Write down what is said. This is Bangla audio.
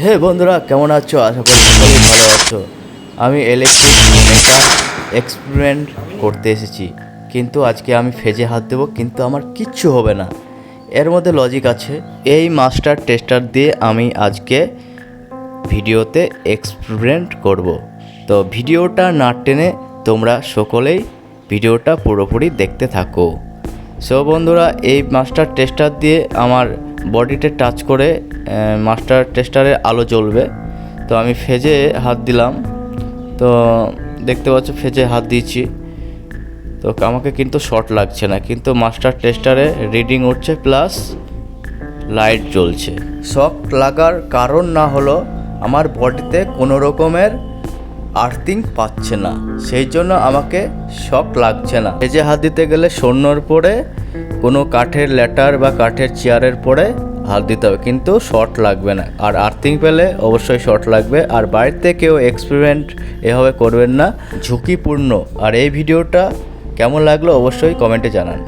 হে বন্ধুরা, কেমন আছো? আশা করি সকলেই ভালো আছো। আমি ইলেকট্রিক মেকার এক্সপেরিমেন্ট করতে এসেছি, কিন্তু আজকে আমি ফেজে হাত দেবো, কিন্তু আমার কিচ্ছু হবে না। এর মধ্যে লজিক আছে। এই মাস্টার টেস্টার দিয়ে আমি আজকে ভিডিওতে এক্সপেরিমেন্ট করব। তো ভিডিওটা না টেনে তোমরা সকলেই ভিডিওটা পুরোপুরি দেখতে থাকো। সো বন্ধুরা, এই মাস্টার টেস্টার দিয়ে আমার বডিতে টাচ করে মাস্টার টেস্টারের আলো জ্বলবে। তো আমি ফেজে হাত দিলাম, তো দেখতে পাচ্ছ ফেজে হাত দিয়েছি। তো আমাকে কিন্তু শর্ট লাগছে না, কিন্তু মাস্টার টেস্টারে রিডিং উঠছে প্লাস লাইট জ্বলছে। শক লাগার কারণ না হলো আমার বডিতে কোনো রকমের আর্থিং পাচ্ছে না, সেই জন্য আমাকে শক লাগছে না। ফেজে হাত দিতে গেলে শূন্যর পরে কোনো কাঠের ল্যাটার বা কাঠের চেয়ারের পরে হাত দিতে হবে, কিন্তু শর্ট লাগবে না। আর আর্থিং পেলে অবশ্যই শর্ট লাগবে। আর বাড়িতে কেউ এক্সপেরিমেন্ট এভাবে করবেন না, ঝুঁকিপূর্ণ। আর এই ভিডিওটা কেমন লাগলো অবশ্যই কমেন্টে জানান।